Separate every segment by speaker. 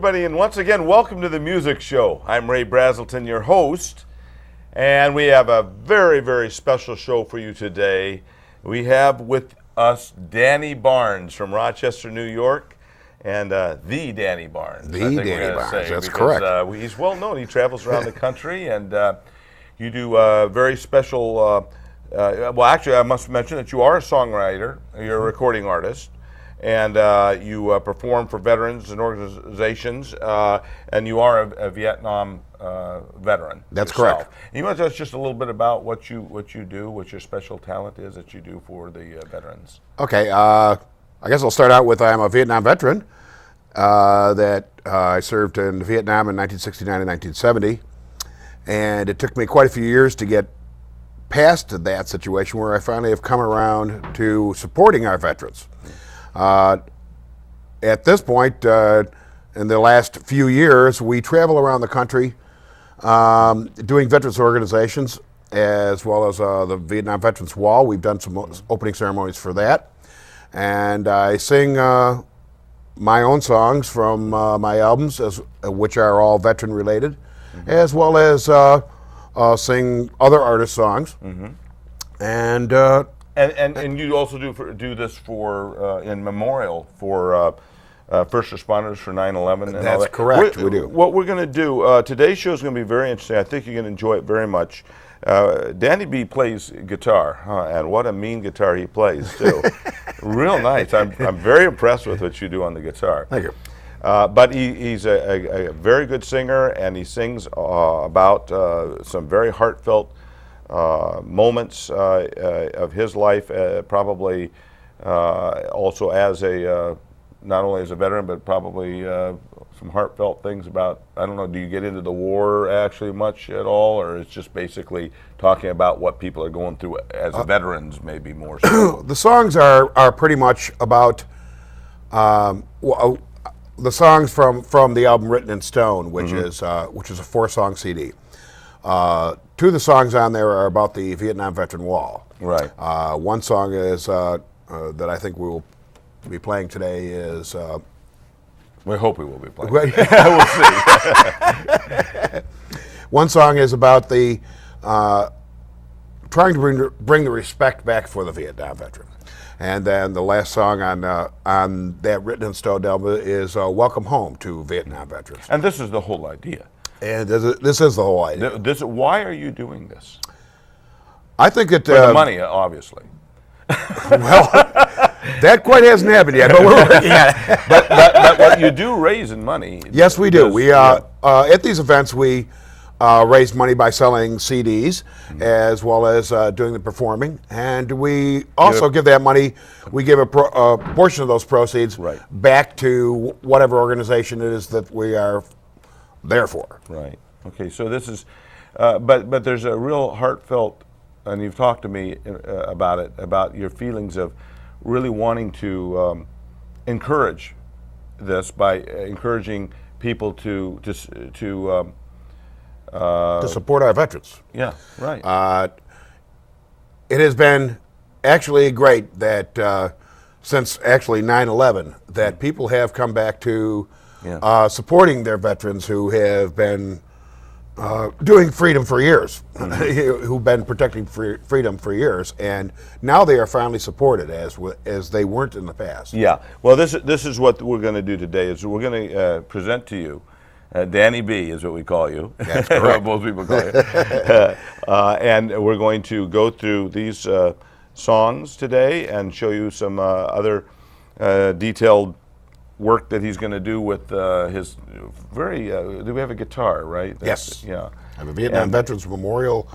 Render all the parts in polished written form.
Speaker 1: everybody, and once again, welcome to the Music Show. I'm Ray Braselton, your host, and we have a very, very special show for you today. We have with us Danny Barnes from Rochester, New York, and the Danny Barnes.
Speaker 2: The Danny Barnes, that's correct.
Speaker 1: He's well known. He travels around the country, and you do very special. Well, actually, I must mention that you are a songwriter. You're a recording artist. And you perform for veterans and organizations, and you are a Vietnam veteran.
Speaker 2: That's
Speaker 1: yourself.
Speaker 2: correct.
Speaker 1: And you want to tell us just a little bit about what you do, what your special talent is that you do for the veterans?
Speaker 2: Okay, I guess I'll start out with I'm a Vietnam veteran that I served in Vietnam in 1969 and 1970, and it took me quite a few years to get past that situation where I finally have come around to supporting our veterans. At this point, in the last few years, we travel around the country doing veterans organizations as well as the Vietnam Veterans Wall. We've done some opening ceremonies for that. And I sing my own songs from my albums, which are all veteran related, as well as sing other artists' songs.
Speaker 1: And you also do this for in memorial for first responders for 9/11. And
Speaker 2: That's
Speaker 1: all that.
Speaker 2: correct. We do.
Speaker 1: What we're going to do today's show is going to be very interesting. I think you're going to enjoy it very much. Danny B plays guitar, and what a mean guitar he plays too. Real nice. I'm very impressed with what you do on the guitar.
Speaker 2: Thank you.
Speaker 1: But he's a very good singer, and he sings about some very heartfelt moments of his life, probably also as not only as a veteran, but probably some heartfelt things about, I don't know, do you get into the war actually much at all, or it's just basically talking about what people are going through as veterans, maybe more so?
Speaker 2: The songs are pretty much about the songs from the album Written in Stone, which is a 4-song CD. Two of the songs on there are about the Vietnam Veteran Wall.
Speaker 1: Right.
Speaker 2: One song is that I think we will be playing today is.
Speaker 1: We hope we will be playing.
Speaker 2: We'll see. One song is about the trying to bring the respect back for the Vietnam veteran, and then the last song on that Written in Stone album is "Welcome Home" to Vietnam veterans.
Speaker 1: And this is the whole idea.
Speaker 2: And this is the whole idea.
Speaker 1: Why are you doing this?
Speaker 2: I think that
Speaker 1: For the money, obviously.
Speaker 2: Well, that quite hasn't happened yet, but we're working on it.
Speaker 1: But what you do raise in money.
Speaker 2: Yes, we do. We at these events we raise money by selling CDs as well as doing the performing, and we also give that money. We give a portion of those proceeds back to whatever organization it is that we are there for.
Speaker 1: Right. Okay. So this is, but there's a real heartfelt, and you've talked to me about it, about your feelings of really wanting to encourage this by encouraging people to
Speaker 2: support our veterans.
Speaker 1: Yeah. Right.
Speaker 2: It has been actually great that since actually 9/11 that people have come back to supporting their veterans who have been doing freedom for years, who've been protecting freedom for years, and now they are finally supported as they weren't in the past.
Speaker 1: Yeah. Well, this is what we're going to do today. Is we're going to present to you. Danny B is what we call you.
Speaker 2: That's correct.
Speaker 1: Most people call you. And we're going to go through these songs today and show you some other detailed work that he's going to do with his very. Do we have a guitar, right?
Speaker 2: Yes.
Speaker 1: Yeah.
Speaker 2: I have a Vietnam Veterans Memorial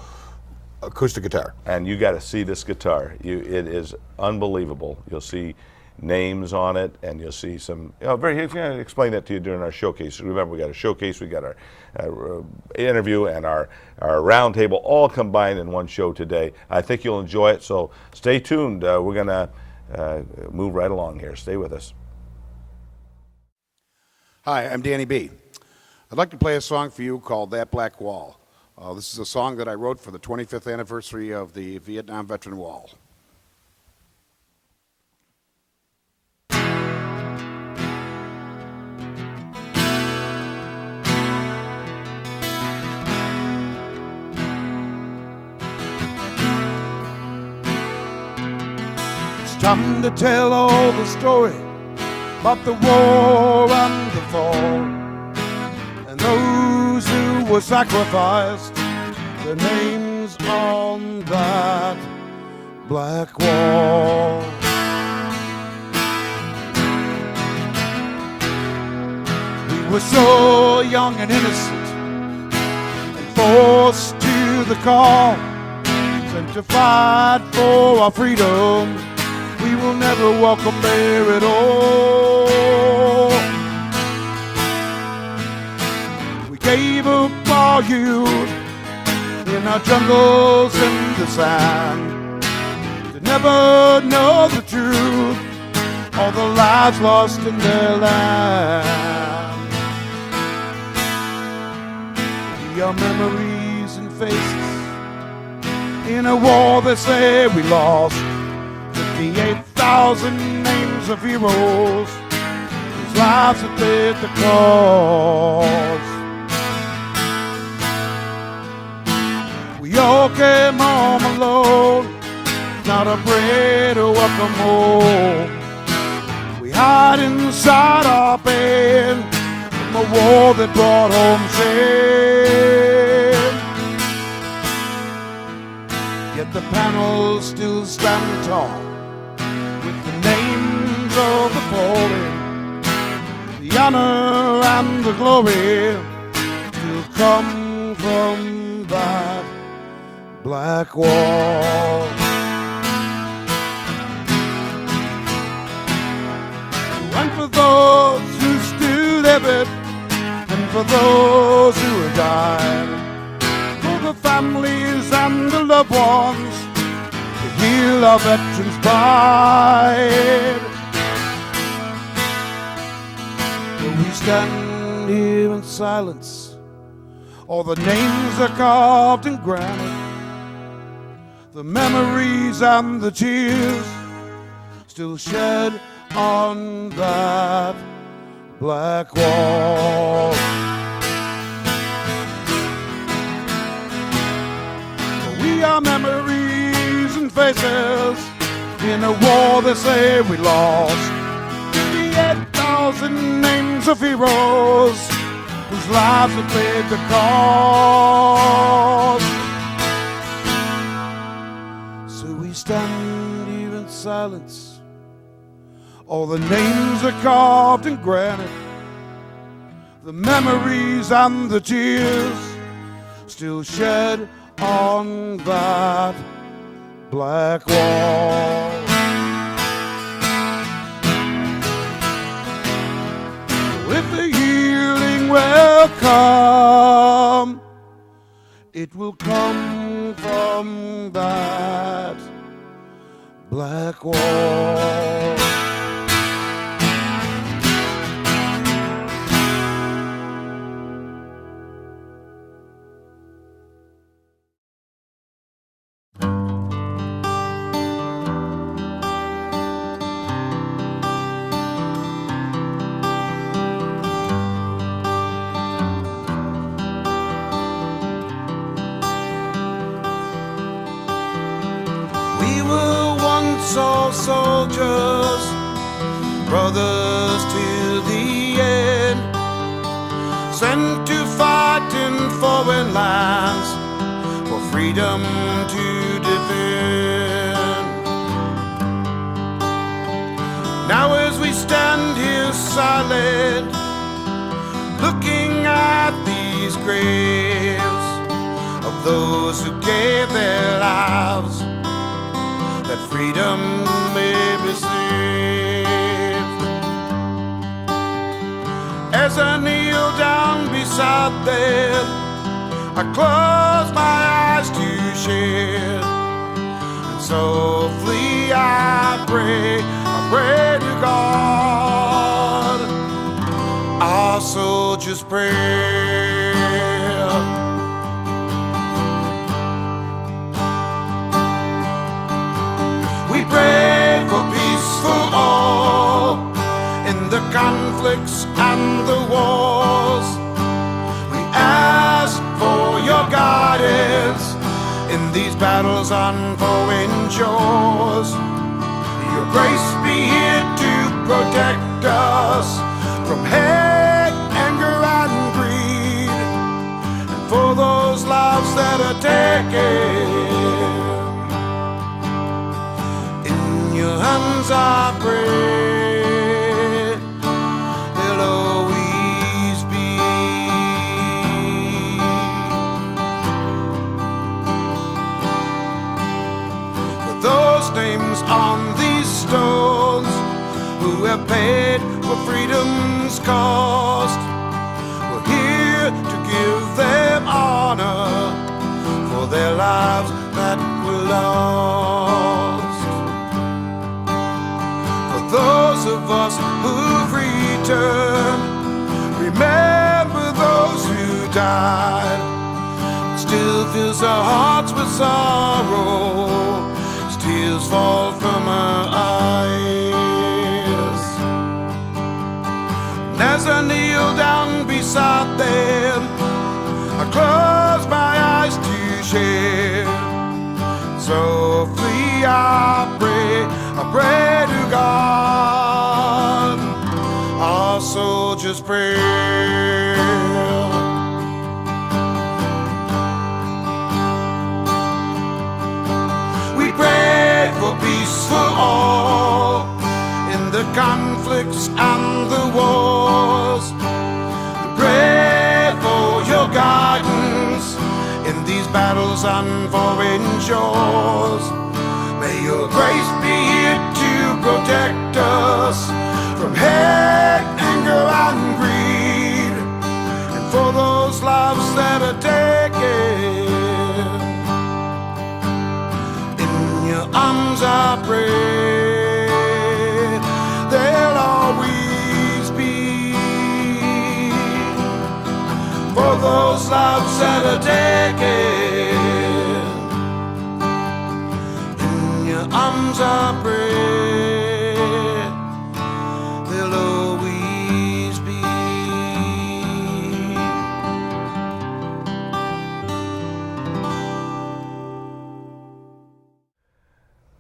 Speaker 2: acoustic guitar.
Speaker 1: And you got to see this guitar. It is unbelievable. You'll see names on it, and you'll see some. He's going to explain that to you during our showcase. Remember, we got a showcase, we got our interview, and our round table all combined in one show today. I think you'll enjoy it. So stay tuned. We're going to move right along here. Stay with us.
Speaker 2: Hi, I'm Danny B. I'd like to play a song for you called That Black Wall. This is a song that I wrote for the 25th anniversary of the Vietnam Veteran Wall.
Speaker 3: come to tell all the story about the war and the fall, and those who were sacrificed, their names on that black wall. We were so young and innocent, and forced to the call, sent to fight for our freedom. We will never welcome there at all. We gave up our youth in our jungles and the sand, to never know the truth, all the lives lost in their land. We are memories and faces in a war they say we lost. 58,000 names of heroes whose lives have paid the cost. We all came home alone, not afraid to welcome home. We hide inside our pain from a war that brought home shame. Yet the panels still stand tall, with the names of the fallen, the honor and the glory still come from that black wall. And for those who still live it, and for those who have died, for the families and the loved ones, to heal our veterans' pride. But we stand here in silence, all the names are carved in granite, the memories and the tears still shed on that black wall. We are memories and faces in a war they say we lost. 58,000 names of heroes whose lives have paid the cost. So we stand here in silence, all the names are carved in granite, the memories and the tears still shed on that black wall. If the healing will come, it will come from that black wall. All soldiers, brothers till the end, sent to fight in foreign lands for freedom to defend. Now as we stand here silent, looking at these graves of those who gave their lives, that freedom may be saved. As I kneel down beside them, I close my eyes to shed, and softly I pray to God, our soldiers' prayer. We pray for peace for all in the conflicts and the wars. We ask for your guidance in these battles on foreign shores. Your grace be here to protect us from hate, anger, and greed, and for those lives that are taken. In your hands I pray, they'll always be. For those names on these stones who have paid for freedom's cost, we're here to give them honor for their lives that were lost. For those of us who've returned, remember those who died. It still fills our hearts with sorrow as tears fall from our eyes. And as I kneel down beside them, I close my eyes to share. Softly I pray to God, our soldiers' prayer. We pray for peace for all in the conflicts and the wars. We pray for your guidance in these battles on foreign shores. May your grace be here to protect us from hate, anger, and greed, and for those lives that are taken. In your arms I pray, they'll always be. For those lives that are taken, in your arms I pray, they'll always be.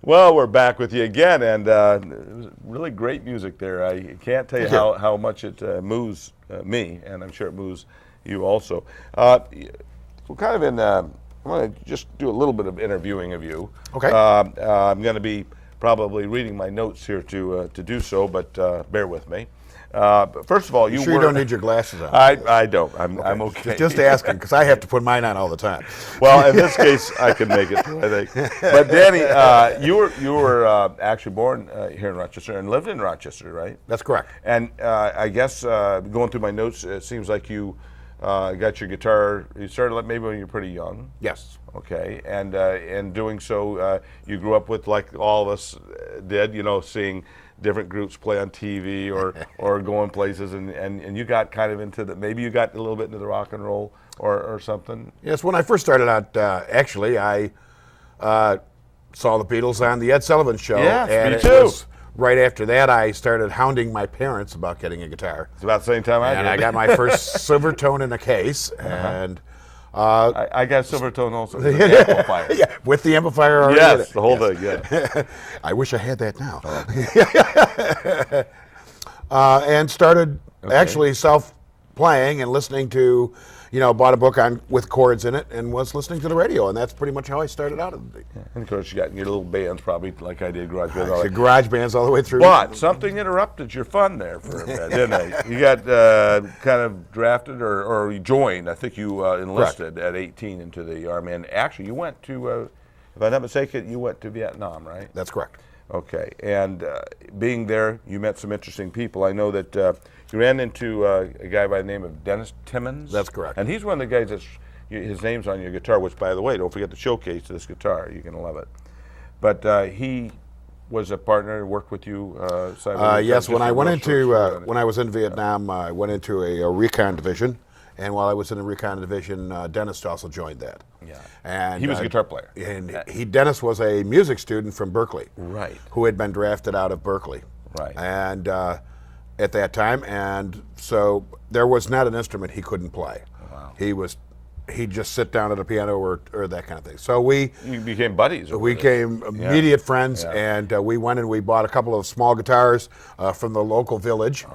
Speaker 1: Well, we're back with you again, and it was really great music there. I can't tell you how much it moves me, and I'm sure it moves you also. We're kind of in, I'm going to just do a little bit of interviewing of you.
Speaker 2: Okay.
Speaker 1: I'm going to be probably reading my notes here to do so, but bear with me. But first of all, you
Speaker 2: Sure
Speaker 1: were,
Speaker 2: you don't need your glasses on?
Speaker 1: I don't. I'm okay.
Speaker 2: Just asking, because I have to put mine on all the time.
Speaker 1: Well, in this case, I can make it through, I think. But Danny, you were actually born here in Rochester and lived in Rochester, right?
Speaker 2: That's correct.
Speaker 1: And I guess going through my notes, it seems like you got your guitar. You started maybe when you were pretty young.
Speaker 2: Yes.
Speaker 1: Okay, and in doing so, you grew up with, like all of us did, you know, seeing different groups play on TV or going places, and you got kind of into the, maybe you got a little bit into the rock and roll or something.
Speaker 2: Yes, when I first started out, actually, I saw the Beatles on the Ed Sullivan Show.
Speaker 1: Yes,
Speaker 2: and
Speaker 1: me
Speaker 2: it
Speaker 1: too.
Speaker 2: was right after that, I started hounding my parents about getting a guitar.
Speaker 1: It's about the same time I did.
Speaker 2: And I got my first Silvertone in a case, and
Speaker 1: I got Silvertone also with an amplifier.
Speaker 2: yeah, with the amplifier already. in
Speaker 1: Yes,
Speaker 2: it.
Speaker 1: the whole thing, yeah.
Speaker 2: I wish I had that now. And started actually self-playing and listening to, you know, bought a book on with chords in it and was listening to the radio, and that's pretty much how I started out.
Speaker 1: And of course, you got your little bands, probably like I did, garage bands. all
Speaker 2: The
Speaker 1: that.
Speaker 2: garage bands all the way through.
Speaker 1: But something interrupted your fun there for a bit, didn't it? You got kind of drafted or you joined. I think you enlisted at 18 into the Army. And actually, you went to, if I'm not mistaken, you went to Vietnam, right?
Speaker 2: That's correct.
Speaker 1: Okay. And being there, you met some interesting people. I know that you ran into a guy by the name of Dennis Timmons.
Speaker 2: That's correct.
Speaker 1: And he's one of the guys that's, his name's on your guitar, which, by the way, don't forget to showcase this guitar. You're going to love it. But he was a partner, worked with you.
Speaker 2: Yes, when I went into when I was in Vietnam, I went into a recon division, and while I was in the recon division, Dennis also joined that.
Speaker 1: Yeah,
Speaker 2: and
Speaker 1: he was a guitar player.
Speaker 2: And Dennis was a music student from Berkeley,
Speaker 1: Right.
Speaker 2: who had been drafted out of Berkeley,
Speaker 1: Right.
Speaker 2: and at that time, and so there was not an instrument he couldn't play.
Speaker 1: Wow.
Speaker 2: He was he'd just sit down at a piano or that kind of thing. So we
Speaker 1: You became buddies. over
Speaker 2: we
Speaker 1: this.
Speaker 2: became immediate friends,
Speaker 1: Yeah.
Speaker 2: and we went and we bought a couple of small guitars from the local village,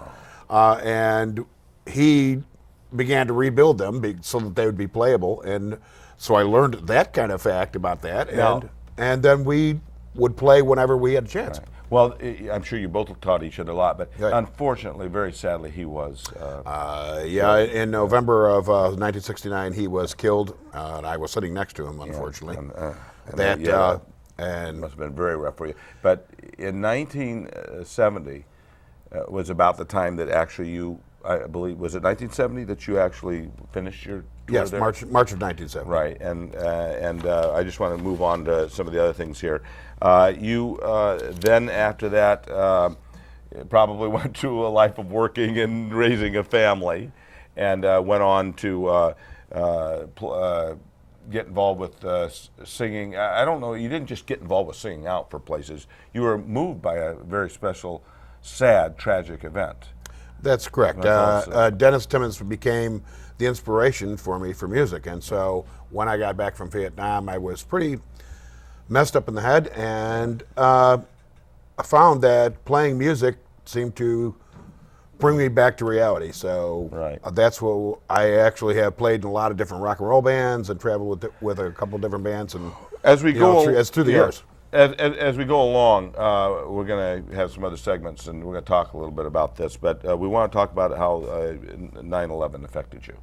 Speaker 2: and he began to rebuild them so that they would be playable. And so I learned that kind of fact about that, and then we would play whenever we had a chance.
Speaker 1: Right. Well, I'm sure you both taught each other a lot, but
Speaker 2: Right.
Speaker 1: unfortunately, very sadly, he was.
Speaker 2: In November of 1969, he was killed, and I was sitting next to him, unfortunately.
Speaker 1: And must have been very rough for you. But in 1970 was about the time that actually you, I believe, was it 1970 that you actually finished your tour
Speaker 2: Yes,
Speaker 1: there?
Speaker 2: March of 1970.
Speaker 1: Right, and I just want to move on to some of the other things here. You then after that probably went to a life of working and raising a family, and went on to get involved with singing. I don't know, you didn't just get involved with singing out for places. You were moved by a very special, sad, tragic event.
Speaker 2: That's correct.
Speaker 1: That's awesome.
Speaker 2: Dennis Timmons became the inspiration for me for music, and so when I got back from Vietnam, I was pretty messed up in the head, and I found that playing music seemed to bring me back to reality. So
Speaker 1: Right.
Speaker 2: That's what I actually have played in a lot of different rock and roll bands and traveled with a couple of different bands, and
Speaker 1: As we go,
Speaker 2: through the years.
Speaker 1: As we go along, we're going to have some other segments, and we're going to talk a little bit about this. But we want to talk about how 9/11 affected you,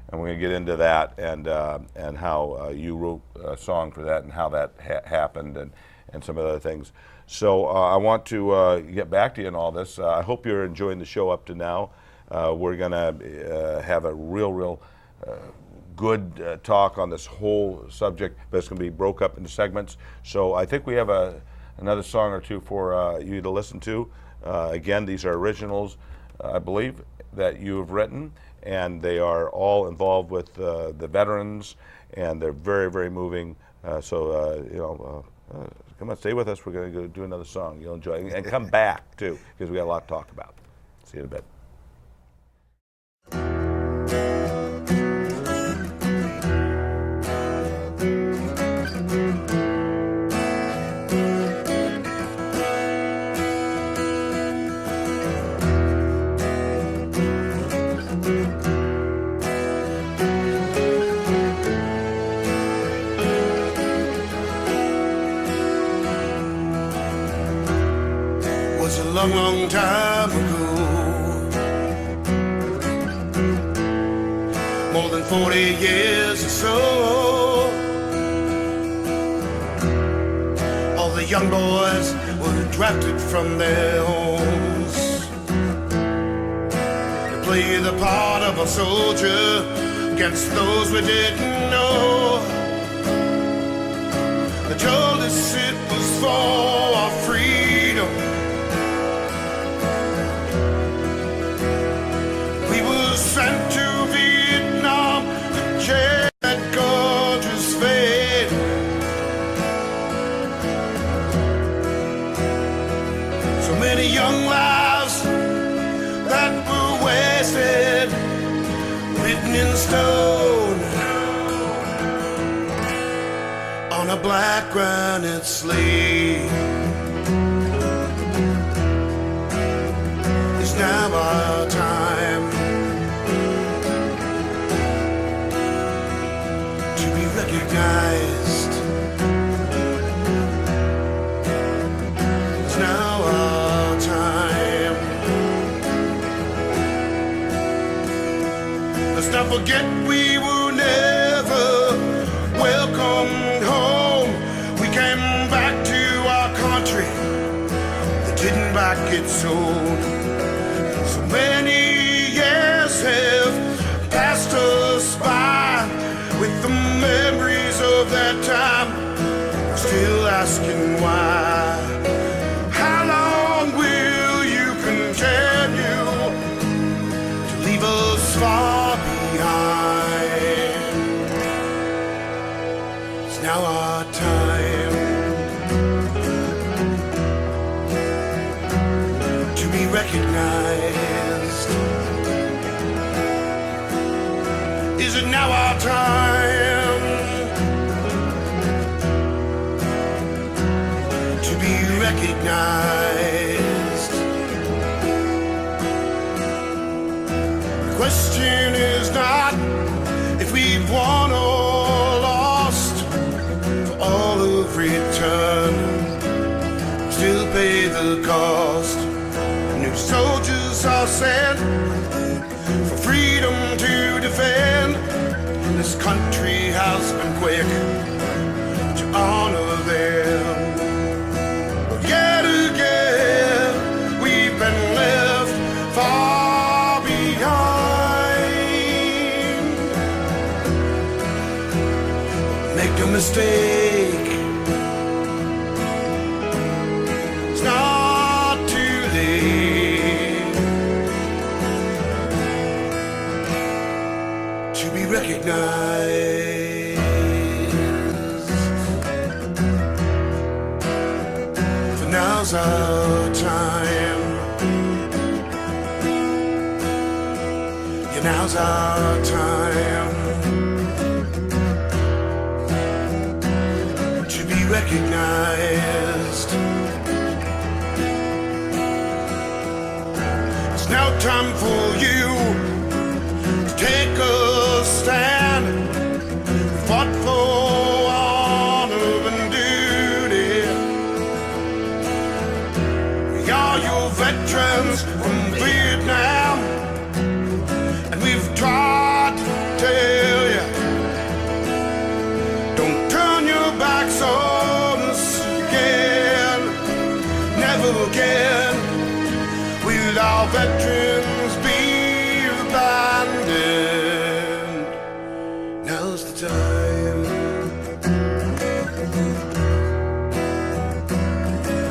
Speaker 1: and we're going to get into that and how you wrote a song for that and how that happened and some other things. So I want to get back to you in all this. I hope you're enjoying the show up to now. We're going to have a real good talk on this whole subject, but it's going to be broke up into segments. So I think we have another song or two for you to listen to. Again, these are originals, I believe, that you have written, and they are all involved with the veterans, and they're very moving. Come on, stay with us. We're going to go do another song. You'll enjoy it. And come back, too, because we got a lot to talk about. See you in a bit.
Speaker 3: Was a long time ago, more than 40 years or so. All the young boys were drafted from their homes to play the part of a soldier against those we didn't know. They told us it was for our freedom. Sent to Vietnam to share that gorgeous fate. So many young lives that were wasted, written in stone on a black granite slate. It's now our time recognized. It's now our time. Let's not forget we were never welcomed home. We came back to our country that didn't back its own. So many years have passed us by with the memories of that time, still asking why. How long will you continue to leave us far behind? It's now our time to be recognized. Is it now our time to be recognized? The question is not if we've won or lost, for all of return, still pay the cost. New soldiers are sent for freedom to defend. This country has been quick to honor them. But yet again, we've been left far behind. Make no mistake, it's not too late to be recognized. For now's our time. Yeah, now's our time to be recognized. It's now time for you to take a stand. We fought for honor and duty. We are your veterans from Vietnam, and we've tried to tell you, don't turn your backs on us again, never again will our veterans be abandoned. Now's the time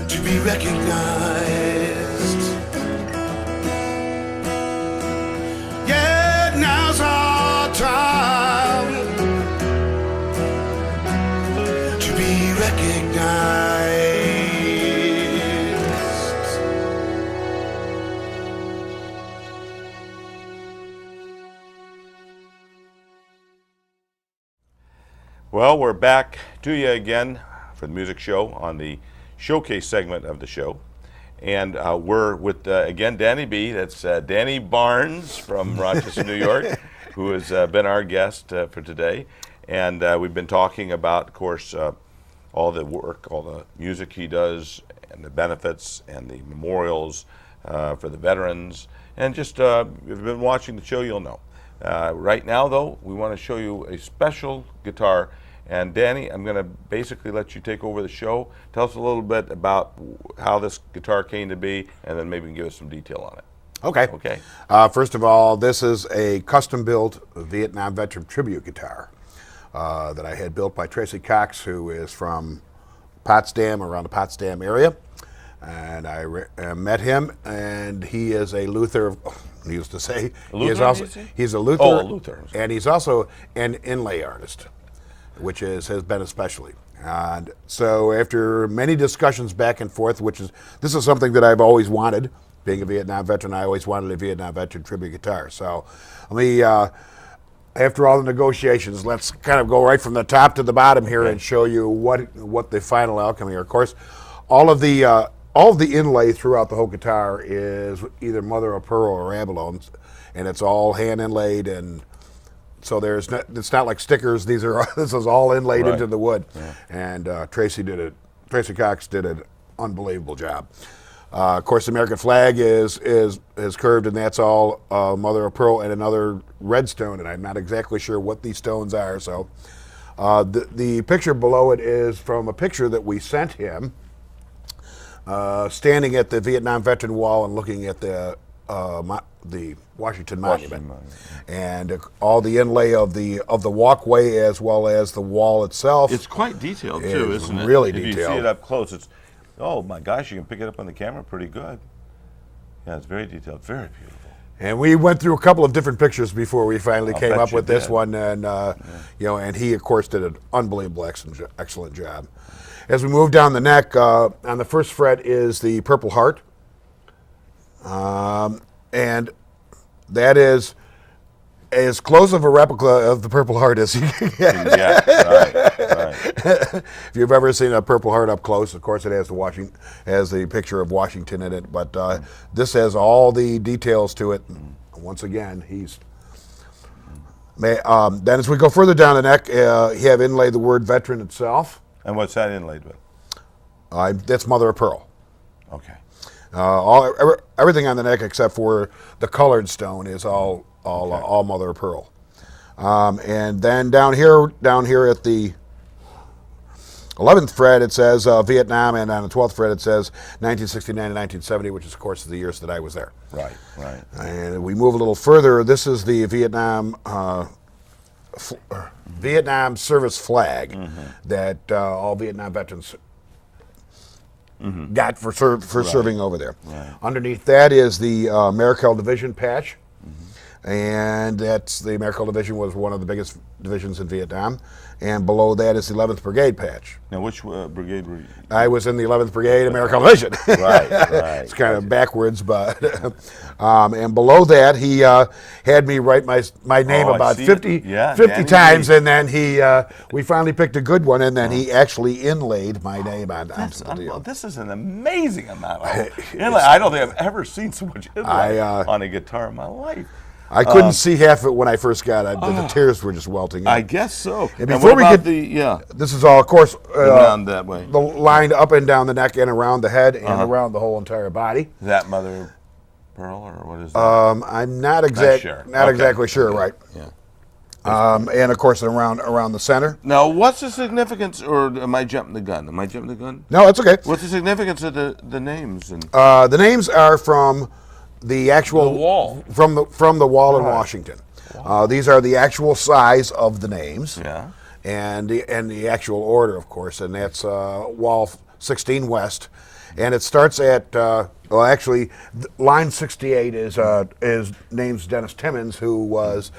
Speaker 3: to be recognized. Yeah, now's our time to be recognized.
Speaker 1: Well, we're back to you again for the music show on the showcase segment of the show. And we're with, again, Danny B. That's Danny Barnes from Rochester, New York, who has been our guest for today. And we've been talking about, of course, all the work, all the music he does, and the benefits and the memorials for the veterans. And just, if you've been watching the show, you'll know. Right now, though, we want to show you a special guitar. And Danny, I'm going to basically let you take over the show. Tell us a little bit about how this guitar came to be, and then maybe you can give us some detail on it.
Speaker 2: Okay.
Speaker 1: Okay.
Speaker 2: First of all, this is a custom-built Vietnam veteran tribute guitar that I had built by Tracy Cox, who is from Potsdam, around the Potsdam area. And I met him, and he is a Luther. Needless to say, he's a Luther.
Speaker 1: Oh, a Luther.
Speaker 2: And he's also an inlay artist, which has been a specialty. And so after many discussions back and forth, this is something that I've always wanted. Being a Vietnam veteran, I always wanted a Vietnam veteran tribute guitar. So let me, after all the negotiations, let's kind of go right from the top to the bottom here and show you what the final outcome here. Of course, all of the inlay throughout the whole guitar is either mother of pearl or abalone, and it's all hand inlaid, and so it's not like stickers. This is all inlaid into the wood, and Tracy Cox did an unbelievable job. Of course, the American flag is curved, and that's all mother of pearl and another red stone, and I'm not exactly sure what these stones are. So the picture below it is from a picture that we sent him, standing at the Vietnam Veteran Wall and looking at the Washington Monument, and all the inlay of the walkway as well as the wall itself.
Speaker 1: It's quite detailed too, isn't it?
Speaker 2: Really
Speaker 1: if
Speaker 2: detailed.
Speaker 1: If you see it up close, it's, oh my gosh, you can pick it up on the camera pretty good. Yeah, it's very detailed, very beautiful.
Speaker 2: And we went through a couple of different pictures before we finally came up with this
Speaker 1: did.
Speaker 2: one, and and he of course did an unbelievable, excellent job. As we move down the neck, on the first fret is the Purple Heart, and that is as close of a replica of the Purple Heart as you can get.
Speaker 1: Yeah, right.
Speaker 2: If you've ever seen a Purple Heart up close, of course it has the picture of Washington in it, but this has all the details to it. Once again, then as we go further down the neck, you have inlaid the word veteran itself.
Speaker 1: And what's that inlaid with?
Speaker 2: That's mother of pearl.
Speaker 1: Okay.
Speaker 2: Everything on the neck except for the colored stone is all mother of pearl. And then down here at the 11th fret it says Vietnam, and on the 12th fret it says 1969 to 1970, which is of course the years that I was there.
Speaker 1: Right.
Speaker 2: And we move a little further. This is the Vietnam Vietnam service flag that all Vietnam veterans got for serving over there.
Speaker 1: Right.
Speaker 2: Underneath that is the Maricel Division patch, and that's the Maricel Division was one of the biggest divisions in Vietnam. And below that is the 11th Brigade patch.
Speaker 1: Now, which brigade were you?
Speaker 2: I was in the 11th Brigade, Maricel Division.
Speaker 1: Right.
Speaker 2: It's kind of backwards, but and below that he had me write my name about 50 times, and then we finally picked a good one, and then he actually inlaid my name onto the deal.
Speaker 1: This is an amazing amount. I don't think I've ever seen so much inlay on a guitar in my life.
Speaker 2: I couldn't see half of it when I first got it. The tears were just welting in.
Speaker 1: I guess so.
Speaker 2: And before we get this is all, of course,
Speaker 1: around that way.
Speaker 2: The line up and down the neck and around the head and around the whole entire body.
Speaker 1: Is that mother of pearl, or what is that?
Speaker 2: I'm not exactly sure. Right.
Speaker 1: Yeah.
Speaker 2: And of course around the center.
Speaker 1: Now, what's the significance, or am I jumping the gun?
Speaker 2: No, it's okay.
Speaker 1: What's the significance of the names? And
Speaker 2: the names are from the actual
Speaker 1: wall
Speaker 2: from the wall in Washington. Wow. These are the actual size of the names, and the actual order, of course, and that's Wall 16 West, and it starts at actually line 68 is names Dennis Timmons, who was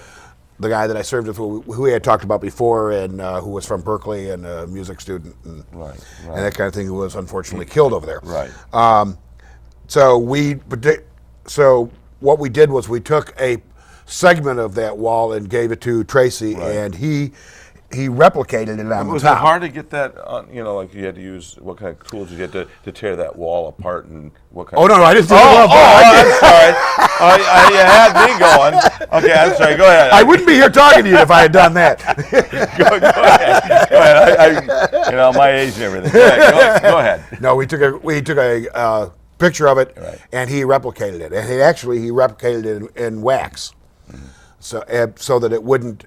Speaker 2: the guy that I served with, who we had talked about before, and who was from Berkeley and a music student, and that kind of thing, who was unfortunately killed over there.
Speaker 1: Right.
Speaker 2: So what we did was we took a segment of that wall and gave it to Tracy, and he replicated it on the top.
Speaker 1: Was it hard to get that on, like you had to use, what kind of tools did you have to tear that wall apart, and what kind
Speaker 2: no, I didn't do it.
Speaker 1: I'm sorry. You had me going. Okay, I'm sorry, go ahead.
Speaker 2: I wouldn't be here talking to you if I had done that.
Speaker 1: Go ahead. My age and everything. Go ahead.
Speaker 2: No, we took a picture of it, and he replicated it. And he replicated it in wax, so that it wouldn't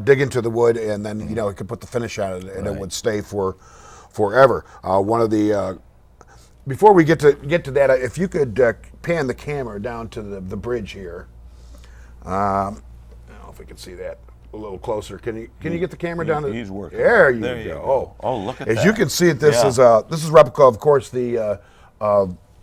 Speaker 2: dig into the wood, and then he could put the finish on it, and it would stay forever. One of the before we get to that, if you could pan the camera down to the bridge here. I don't know if we can see that a little closer. Can you get the camera down?
Speaker 1: He's working.
Speaker 2: There you go.
Speaker 1: Oh, look at that.
Speaker 2: As you can see, this is replica, of course, the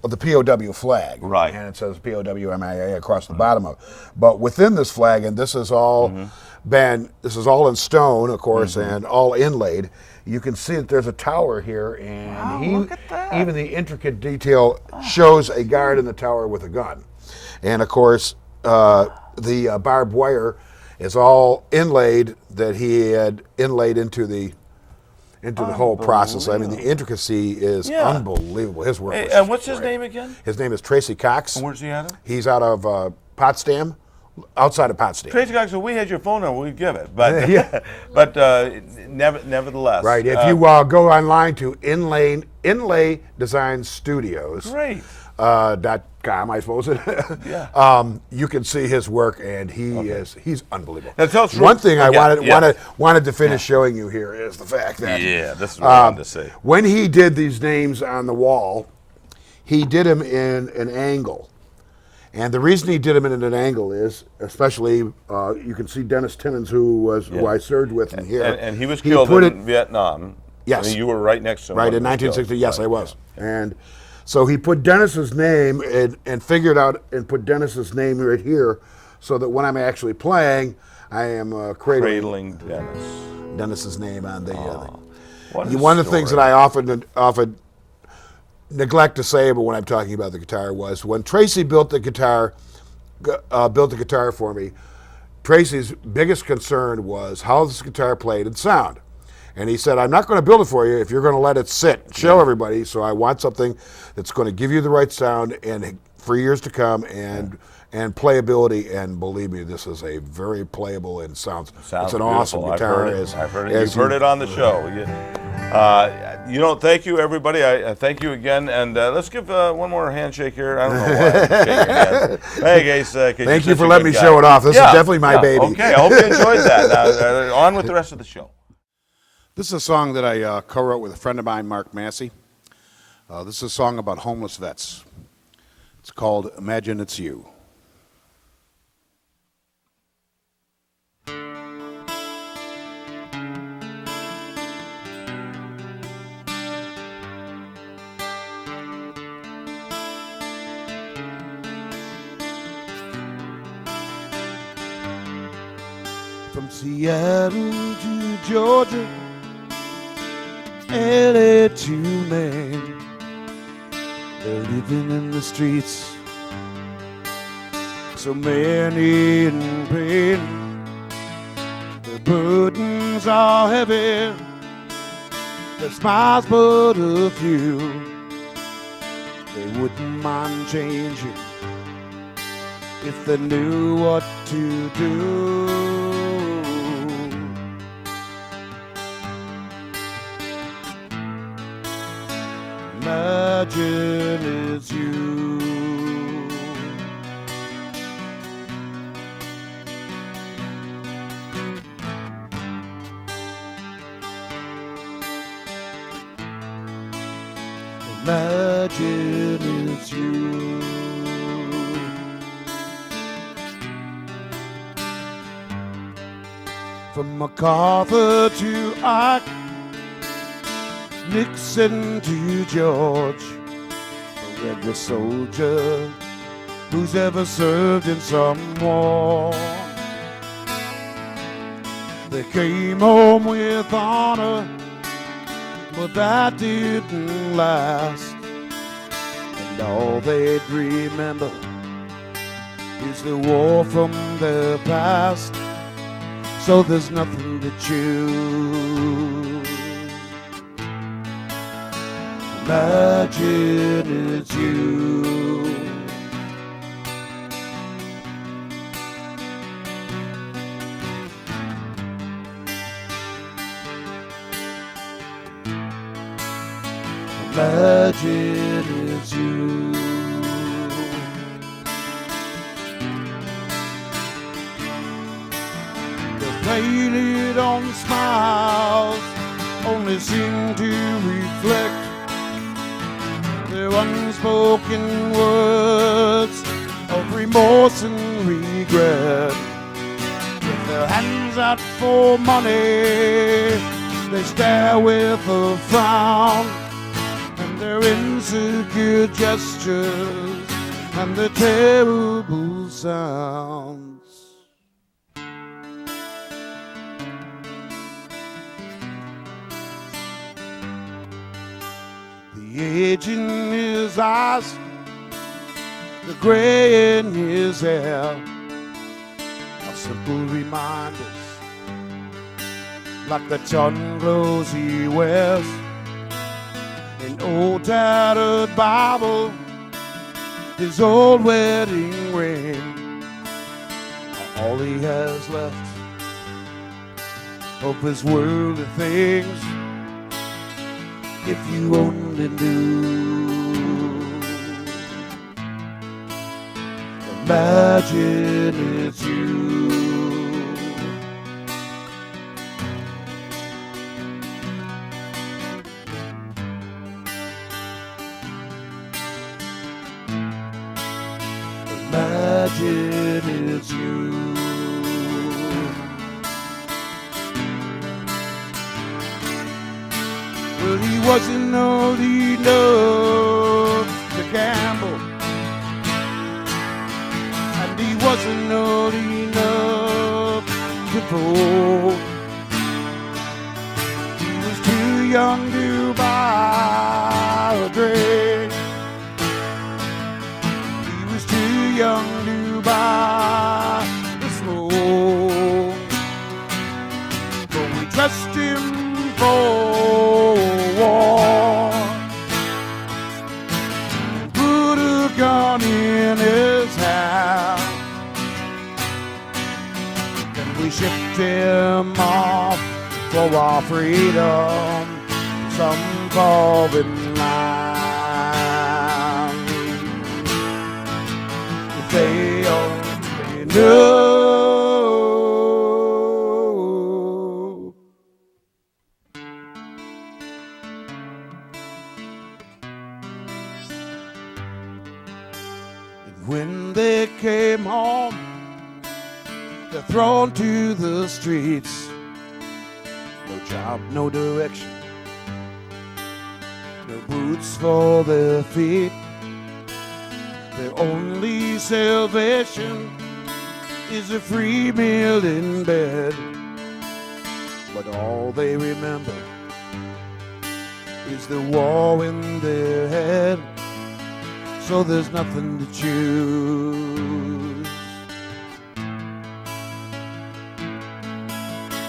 Speaker 2: POW flag, and it says POW-MIA across the bottom of it. But within this flag, and this is all in stone, of course, and all inlaid. You can see that there's a tower here, and
Speaker 1: look at that.
Speaker 2: Even the intricate detail shows a guard in the tower with a gun, and of course the barbed wire is all inlaid that he had inlaid into the whole process. I mean, the intricacy is unbelievable. His work.
Speaker 1: Hey, and what's his name again?
Speaker 2: His name is Tracy Cox.
Speaker 1: And where's he out of?
Speaker 2: He's out of Potsdam, outside of Potsdam.
Speaker 1: Tracy Cox, if we had your phone number, we'd give it. But nevertheless.
Speaker 2: Right. If you go online to Inlay Design Studios.
Speaker 1: Great.
Speaker 2: .com, I suppose. You can see his work, and he's unbelievable.
Speaker 1: Now tell us
Speaker 2: one thing I wanted to finish showing you here is the fact that
Speaker 1: this is what I wanted to say.
Speaker 2: When he did these names on the wall, he did them in an angle. And the reason he did them in an angle is, especially, you can see Dennis Timmons, who I served with in here.
Speaker 1: And he was killed in Vietnam.
Speaker 2: Yes.
Speaker 1: I mean, you were right next to him.
Speaker 2: Right, in 1960, yes, I was. And so he put Dennis's name and figured out and put Dennis's name right here, so that when I'm actually playing, I am
Speaker 1: cradling
Speaker 2: Dennis's name on the.
Speaker 1: One
Speaker 2: of the things that I often neglect to say, but when I'm talking about the guitar, was when Tracy built the guitar for me. Tracy's biggest concern was how this guitar played and sound. And he said, I'm not going to build it for you if you're going to let it sit and show everybody. So I want something that's going to give you the right sound and for years to come and playability. And believe me, this is a very playable and sounds it's an
Speaker 1: beautiful.
Speaker 2: awesome guitar.
Speaker 1: I've heard it. You've heard it on the show. Thank you, everybody. I thank you again. And let's give one more handshake here. I don't know why I'm shaking hands. Hey, guys.
Speaker 2: Thank you for letting me show it off. This is definitely my baby.
Speaker 1: Okay, I hope you enjoyed that. Now, on with the rest of the show.
Speaker 3: This is a song that I co-wrote with a friend of mine, Mark Massey. This is a song about homeless vets. It's called Imagine It's You. From Seattle to Georgia, LA to Maine, they're living in the streets, so many in pain. Their burdens are heavy, their smiles but a few. They wouldn't mind changing if they knew what to do. Imagine it's you. Imagine it's you. From MacArthur to Ike, Nixon to George, for every soldier who's ever served in some war. They came home with honor, but that didn't last. And all they'd remember is the war from their past. So there's nothing to choose. Imagine it's you. Imagine it's you. The painted on smiles only seem to reflect their unspoken words of remorse and regret. With their hands out for money, they stare with a frown, and their insecure gestures and their terrible sounds. The age in his eyes, the gray in his hair are simple reminders, like the torn clothes he wears. An old tattered Bible, his old wedding ring, are all he has left of his worldly things. If you only knew. Imagine it's you. Imagine it's you. Well, he wasn't old enough to gamble, and he wasn't old enough to vote. He was too young to buy a drink. He was too young to buy the smoke. for war. Put a gun in his hand, and we shipped him off for our freedom, some foreign land. If they only knew. And when they came home, they're thrown to the streets. No job, no direction, no boots for their feet. Their only salvation is a free meal in bed. But all they remember is the war in their head. So there's nothing to choose.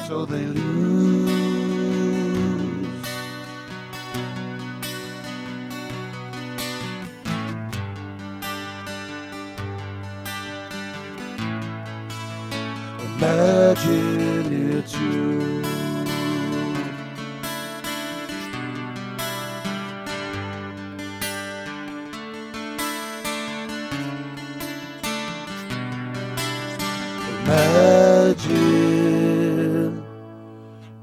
Speaker 3: So they lose. Imagine it's you. Imagine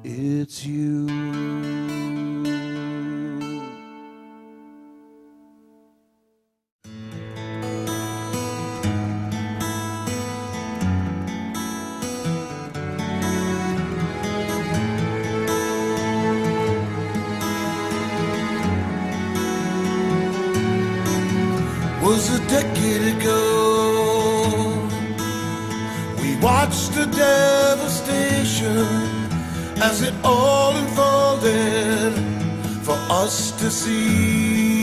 Speaker 3: it's you.
Speaker 4: Was a decade ago. We watched the devastation as it all unfolded for us to see.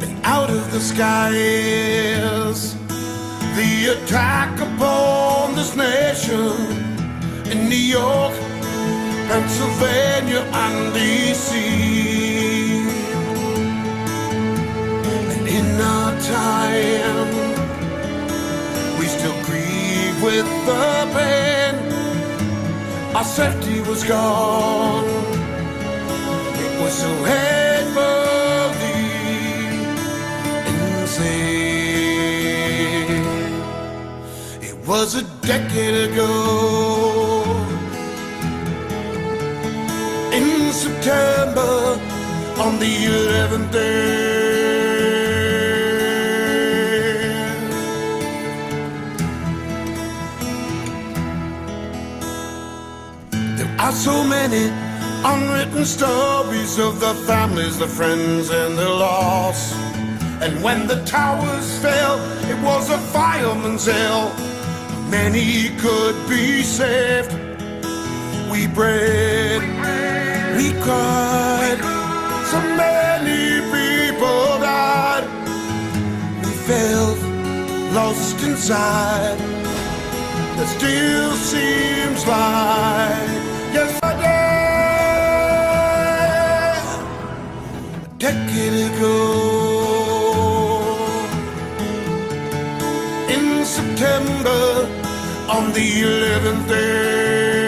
Speaker 4: And out of the skies, the attack upon this nation in New York, Pennsylvania, and D.C. In our time, we still grieve with the pain. Our safety was gone. It was so hatefully insane. It was a decade ago. In September, on the 11th day. Are so many unwritten stories of the families, the friends, and the loss. And when the towers fell, it was a fireman's hell. Many could be saved. We prayed, we cried. So many people died. We felt lost inside. There still seems like yesterday, a decade ago. In September, on the 11th day,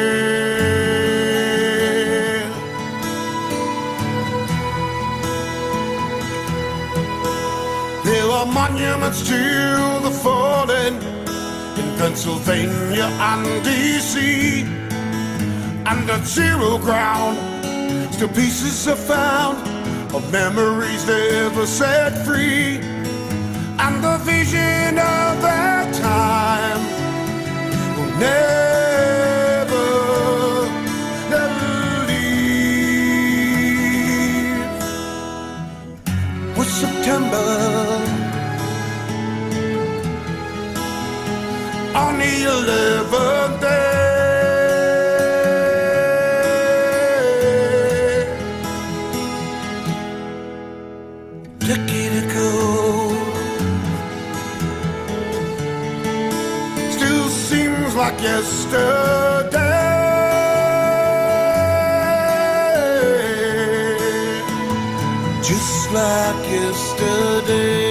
Speaker 4: there are monuments to the fallen in Pennsylvania and D.C. And at zero ground, still pieces are found of memories never set free. And the vision of that time will never, never leave. Was September on the 11th day. Decade ago, still seems like yesterday. like yesterday.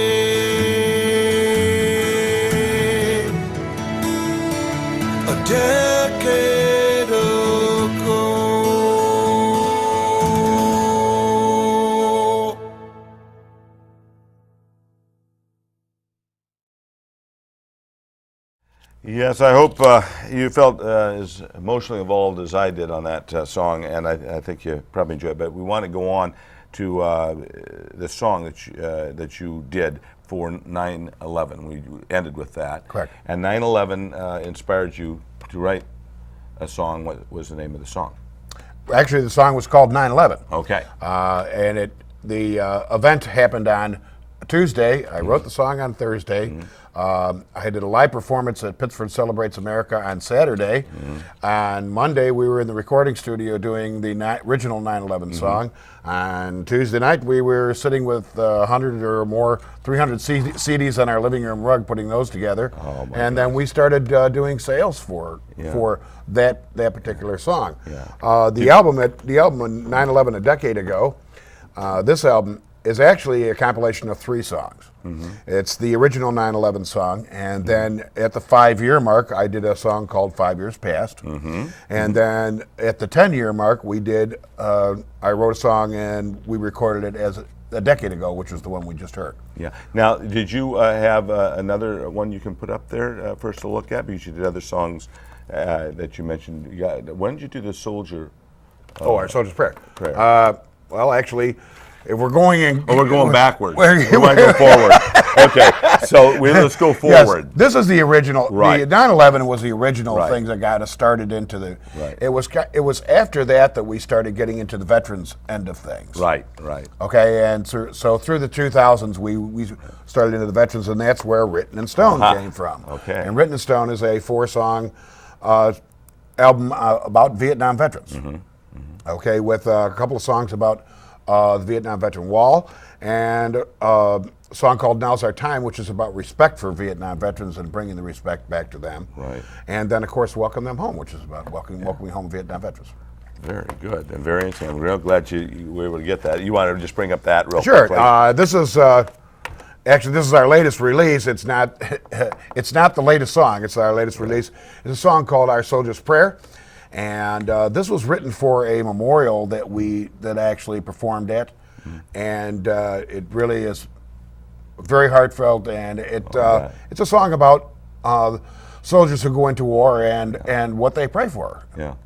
Speaker 4: A decade ago.
Speaker 1: Yes, I hope you felt as emotionally involved as I did on that song, and I think you probably enjoyed it. But we want to go on to the song that you did for 9/11. We ended with that.
Speaker 2: Correct.
Speaker 1: And 9/11 inspired you to write a song. What was the name of the song?
Speaker 2: Actually, the song was called 9/11.
Speaker 1: Okay.
Speaker 2: And the event happened on Tuesday. I wrote the song on Thursday. I did a live performance at Pittsford Celebrates America on Saturday. On Monday, we were in the recording studio doing the original 9/11 song. On Tuesday night, we were sitting with 100 or more, 300 CDs on our living room rug, putting those together. And then we started doing sales for that particular song. The album 9/11 a decade ago. This album is actually a compilation of 3 songs. It's the original 9/11 song, and then at the 5-year mark, I did a song called 5 Years Past. And then at the 10-year mark, I wrote a song and we recorded it as a decade ago, which was the one we just heard.
Speaker 1: Yeah. Now, did you have another one you can put up there for us to look at? Because you did other songs that you mentioned. When did you do the Soldier?
Speaker 2: Our Soldier's Prayer.
Speaker 1: Prayer.
Speaker 2: Well, actually, if we're going in...
Speaker 1: Oh, we're going backwards. We want to go forward. Okay, so let's go forward.
Speaker 2: Yes, this is the original.
Speaker 1: Right.
Speaker 2: The 9/11 was the original
Speaker 1: Right.
Speaker 2: thing that got us started into the...
Speaker 1: Right.
Speaker 2: It was after that we started getting into the veterans end of things.
Speaker 1: Right.
Speaker 2: Okay, and so through the 2000s, we started into the veterans, and that's where Written in Stone came from.
Speaker 1: Okay.
Speaker 2: And Written in Stone is a 4-song album about Vietnam veterans. Okay, with a couple of songs about the Vietnam Veteran Wall, and a song called Now's Our Time, which is about respect for Vietnam veterans and bringing the respect back to them.
Speaker 1: Right.
Speaker 2: And then, of course, Welcome Them Home, which is about welcoming home Vietnam veterans.
Speaker 1: Very good and very interesting. I'm real glad you were able to get that. You want to just bring up that real
Speaker 2: Sure.
Speaker 1: quickly?
Speaker 2: This is our latest release. It's not the latest song. It's our latest release. It's a song called Our Soldier's Prayer. And this was written for a memorial that I actually performed at, and it really is very heartfelt. And it's a song about soldiers who go into war and what they pray for.
Speaker 1: Yeah.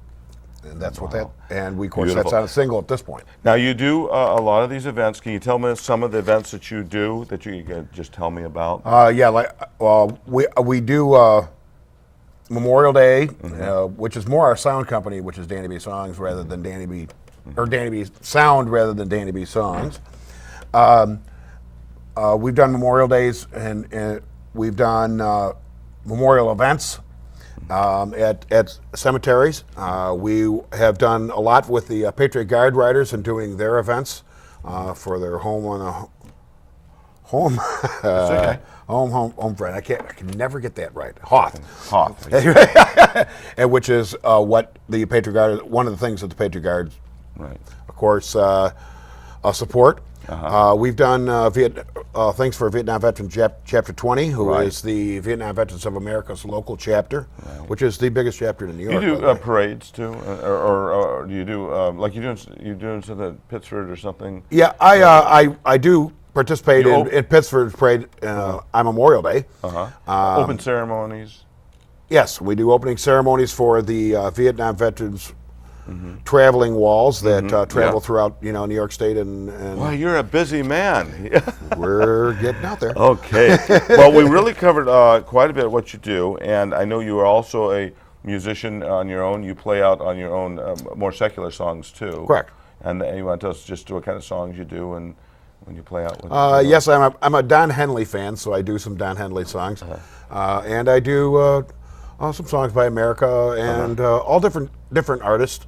Speaker 2: And that's what that. And of course,
Speaker 1: Beautiful.
Speaker 2: that's on a single at this point.
Speaker 1: Now you do a lot of these events. Can you tell me some of the events that you do that you can just tell me about?
Speaker 2: We do. Memorial Day, which is more our sound company, which is Danny B Songs rather than Danny B, or Danny B Sound rather than Danny B Songs. We've done Memorial Days and we've done memorial events at cemeteries. We have done a lot with the Patriot Guard Riders and doing their events for their home friend. I can never get that right. Hoth. And which is what the Patriot Guard. One of the things that the Patriot Guard,
Speaker 1: Right.
Speaker 2: of course, support. We've done things for Vietnam Veterans Chapter 20, who is the Vietnam Veterans of America's local chapter, which is the biggest chapter in New York.
Speaker 1: You do parades too, or do you do like you doing something at Pittsford or something?
Speaker 2: Yeah, I do participate in Pittsford's parade on Memorial Day.
Speaker 1: Open ceremonies.
Speaker 2: Yes, we do opening ceremonies for the Vietnam Veterans traveling walls that travel throughout New York State and
Speaker 1: Well, you're a busy man.
Speaker 2: we're getting out there.
Speaker 1: Okay. Well, we really covered quite a bit of what you do, and I know you are also a musician on your own. You play out on your own more secular songs too.
Speaker 2: Correct.
Speaker 1: And you want to tell us just what kind of songs you do and when you play out with?
Speaker 2: Yes, I'm a Don Henley fan, so I do some Don Henley songs, and I do some songs by America and all different artists,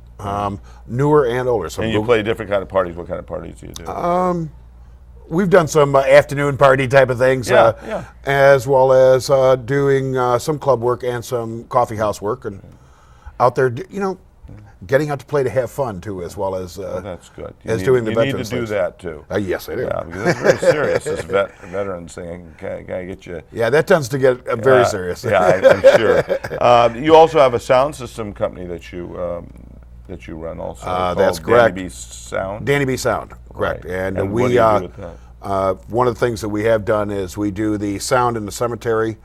Speaker 2: newer and older.
Speaker 1: And you play different kind of parties. What kind of parties do you do?
Speaker 2: We've done some afternoon party type of things, as well as doing some club work and some coffee house work, and out there, getting out to play to have fun too, as well as
Speaker 1: That's good.
Speaker 2: doing the
Speaker 1: you need
Speaker 2: veterans
Speaker 1: to do
Speaker 2: things.
Speaker 1: that too.
Speaker 2: Yes, I do.
Speaker 1: Yeah, because it's very serious. This veterans thing can get you.
Speaker 2: Yeah, that tends to get very serious.
Speaker 1: Yeah, I'm sure. You also have a sound system company that you run also.
Speaker 2: That's
Speaker 1: called
Speaker 2: correct.
Speaker 1: Danny B Sound.
Speaker 2: Danny B Sound, correct.
Speaker 1: Right.
Speaker 2: And,
Speaker 1: And
Speaker 2: we
Speaker 1: what do you do with that?
Speaker 2: one of the things that we have done is we do the sound in the cemetery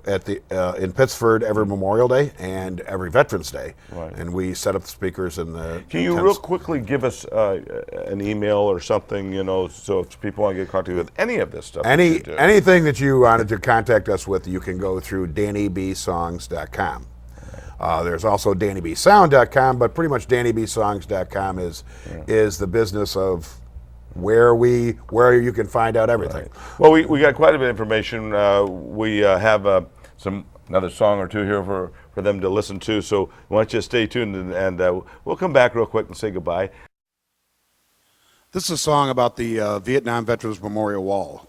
Speaker 2: at the in Pittsford every Memorial Day and every Veterans Day,
Speaker 1: Right.
Speaker 2: and we set up the speakers in the.
Speaker 1: Can you real quickly give us an email or something, so if people want to get in contact with any of this stuff that you do?
Speaker 2: Anything that you wanted to contact us with, you can go through DannyBSongs.com. There's also DannyBSound.com, but pretty much DannyBSongs.com is the business of where you can find out everything.
Speaker 1: Right. Well, we got quite a bit of information. We have another song or two here for them to listen to. So why don't you stay tuned and we'll come back real quick and say goodbye.
Speaker 3: This is a song about the Vietnam Veterans Memorial Wall.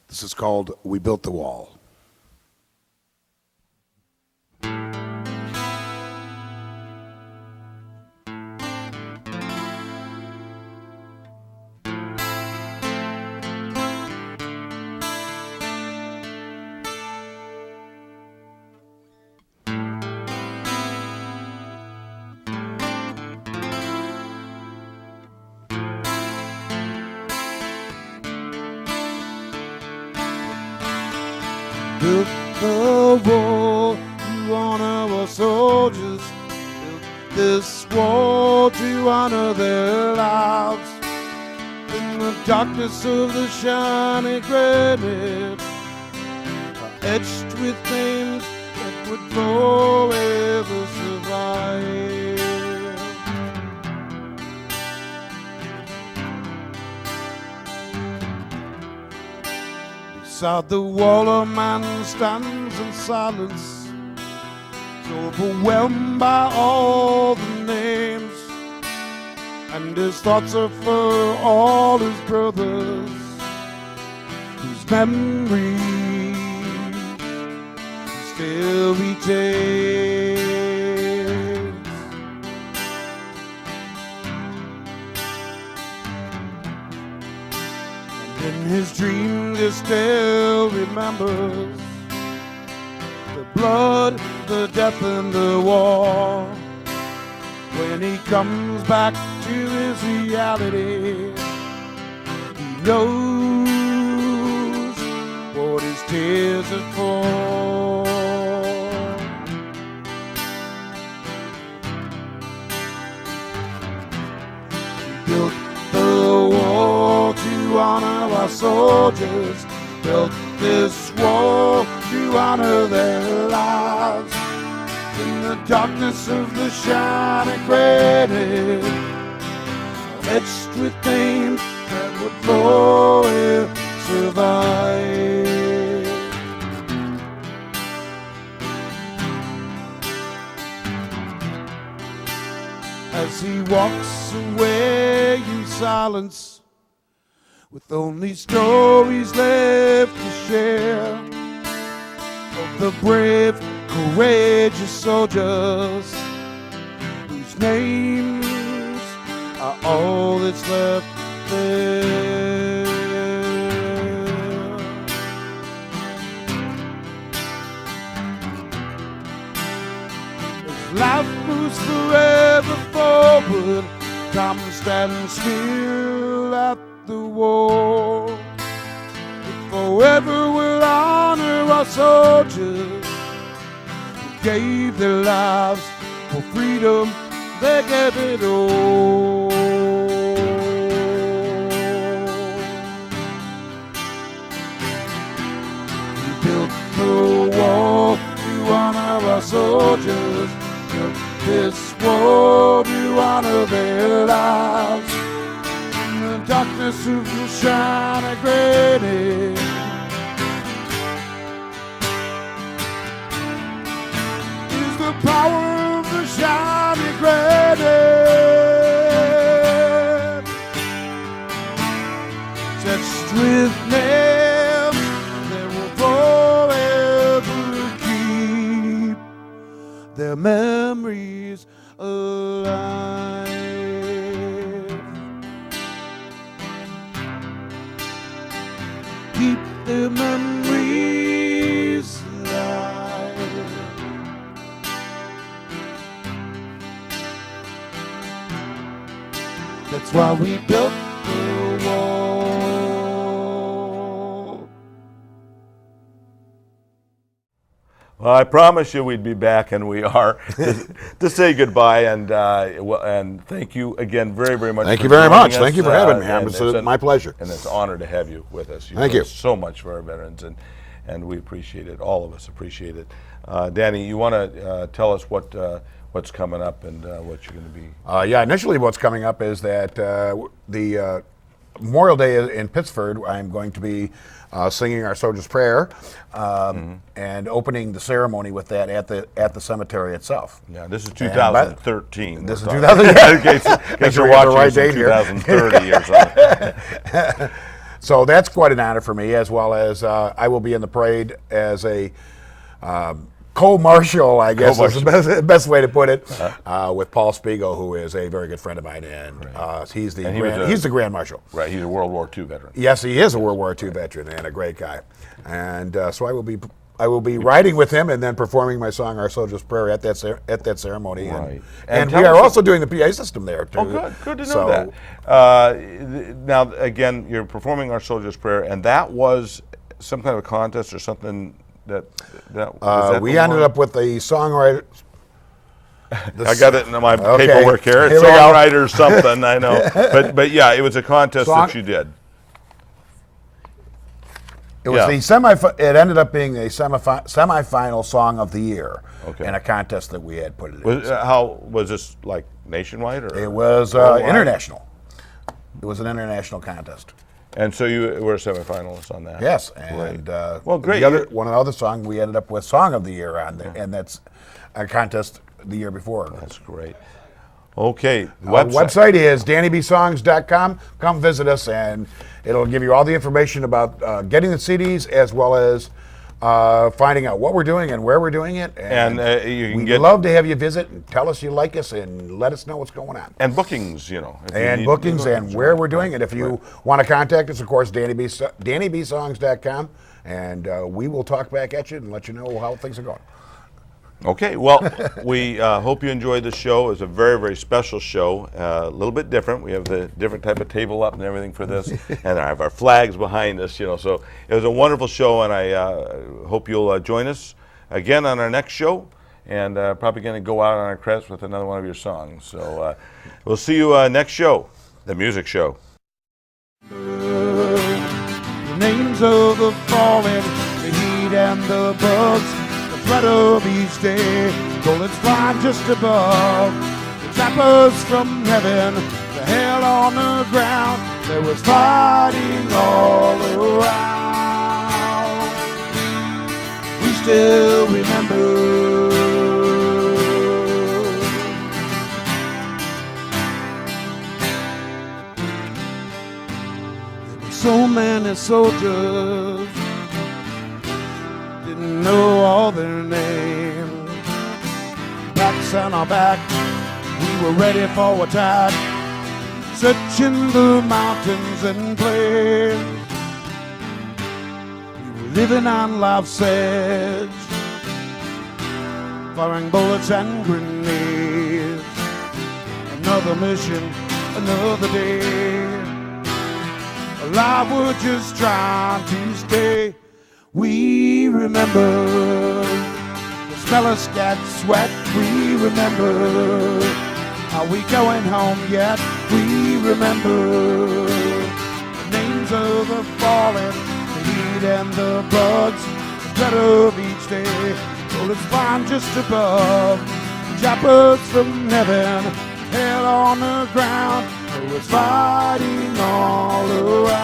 Speaker 3: This is called We Built the Wall. Built the wall to honor our soldiers. Built this wall to honor their lives. In the darkness of the shining granite, etched with names that would forever survive. Beside the wall, a man stands in silence, so overwhelmed by all the names, and his thoughts are for all his brothers, whose memories still retains. In his dreams he still remembers the blood, the death, and the war. When he comes back to his reality, he knows what his tears are for. He built the wall to honor our soldiers, built this wall to honor their lives. In the darkness of the shining granite, etched with names that would forever survive. As he walks away in silence, with only stories left to share of the brave, courageous soldiers whose names are all that's left there. As life moves forever forward, time stands still at the wall. It forever will honor our soldiers who gave their lives for freedom. They gave it all. We built the wall to honor our soldiers. Built this wall to honor their lives. The darkness of the shining granite, is the power of the shining granite, touched with nails that will forever keep their memories alive. That's why we built the wall.
Speaker 1: Well, I promise you we'd be back, and we are, to say goodbye, and thank you again very, very much.
Speaker 2: Thank you
Speaker 1: for
Speaker 2: very
Speaker 1: joining
Speaker 2: much.
Speaker 1: us.
Speaker 2: Thank you for having me.
Speaker 1: And
Speaker 2: It's
Speaker 1: it's
Speaker 2: my pleasure.
Speaker 1: And it's an honor to have you with us.
Speaker 2: Thank
Speaker 1: done
Speaker 2: you.
Speaker 1: so much for our veterans, and we appreciate it. All of us appreciate it. Danny, you want to tell us what's coming up and what you're going to be?
Speaker 2: Yeah, initially what's coming up is that the Memorial Day in Pittsford, I'm going to be singing our Soldier's Prayer and opening the ceremony with that at the cemetery itself.
Speaker 1: Yeah, this is 2013.
Speaker 2: This is
Speaker 1: we're
Speaker 2: 2000.
Speaker 1: talking. In case
Speaker 2: Make sure
Speaker 1: you're
Speaker 2: we get the
Speaker 1: watching
Speaker 2: right
Speaker 1: this in
Speaker 2: date here.
Speaker 1: 2030 or something.
Speaker 2: So that's quite an honor for me, as well as I will be in the parade as a co-marshal, I guess is the best way to put it, with Paul Spiegel, who is a very good friend of mine, and he's the Grand Marshal.
Speaker 1: Right, he's a World War II veteran.
Speaker 2: Yes, he is a World War II veteran and a great guy, and so I will be riding with him and then performing my song "Our Soldier's Prayer" at that ceremony.
Speaker 1: Right.
Speaker 2: And we are also doing the PA system there too.
Speaker 1: Oh, good to know that. Now, again, you're performing "Our Soldier's Prayer," and that was some kind of a contest or something that
Speaker 2: we ended up with the songwriter.
Speaker 1: I got it in my
Speaker 2: Okay.
Speaker 1: paperwork here. It's
Speaker 2: Here we go.
Speaker 1: songwriter something, I know. But yeah, it was a contest that you did.
Speaker 2: It was It ended up being a semifinal song of the year in a contest that we had put it in.
Speaker 1: How was this, like nationwide or?
Speaker 2: It was international. It was an international contest.
Speaker 1: And so you were a semifinalist on that.
Speaker 2: Yes, and
Speaker 1: well, great.
Speaker 2: One other song we ended up with Song of the Year on there, and that's a contest the year before.
Speaker 1: That's great. Okay,
Speaker 2: Our website is DannyBSongs.com. Come visit us, and it'll give you all the information about getting the CDs as well as finding out what we're doing and where we're doing it.
Speaker 1: And
Speaker 2: we'd love to have you visit and tell us you like us and let us know what's going on.
Speaker 1: And bookings,
Speaker 2: And bookings and where we're doing it. If you want to contact us, of course, DannyBSongs.com, and we will talk back at you and let you know how things are going.
Speaker 1: Okay, well, we hope you enjoyed the show. It was a very, very special show, a little bit different. We have the different type of table up and everything for this, and I have our flags behind us, so it was a wonderful show, and I hope you'll join us again on our next show, and probably going to go out on our crest with another one of your songs. So we'll see you next show, the music show.
Speaker 3: The names of the fallen, the heat and the bugs, threat of each day, bullets flying just above, the trappers from heaven, the hell on the ground, there was fighting all around. We still remember there were so many soldiers, didn't know all their names. Backs on our back, we were ready for attack, searching the mountains and plains. We were living on life's edge, firing bullets and grenades. Another mission, another day. Alive, we're just trying to stay. We remember the smell of scat sweat. We remember, are we going home yet? We remember the names of the fallen, the heat and the bugs, the dread of each day. Bullets flying just above, choppers from heaven, hell on the ground. There was fighting all around.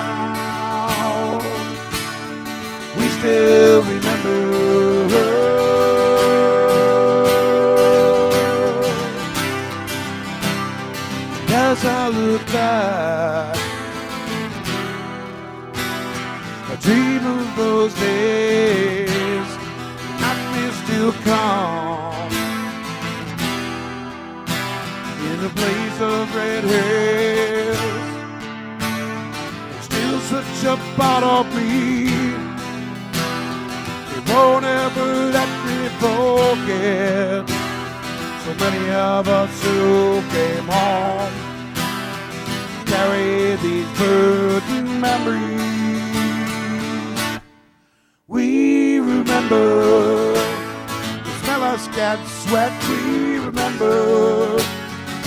Speaker 3: We still remember. As I look back, I dream of those days. Nightmares still come in a place of red hairs. It's still such a part of me. It won't ever let me forget. So many of us who came home memories. We remember the smell of scat sweat. We remember.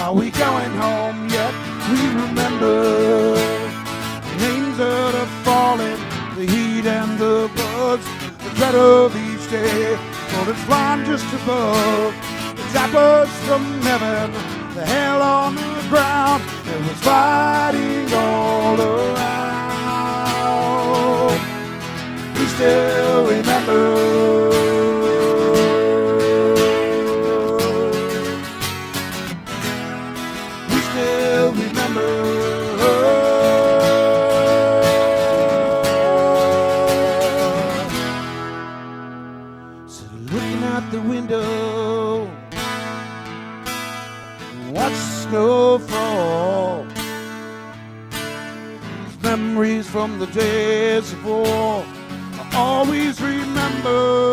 Speaker 3: Are we going home yet? We remember the names that are falling, the heat and the bugs, the dread of each day. For it's flying just above, the zappers from heaven, the hell on the ground. There was fighting all around. We still remember. Watch snow fall. Memories from the days of war I always remember.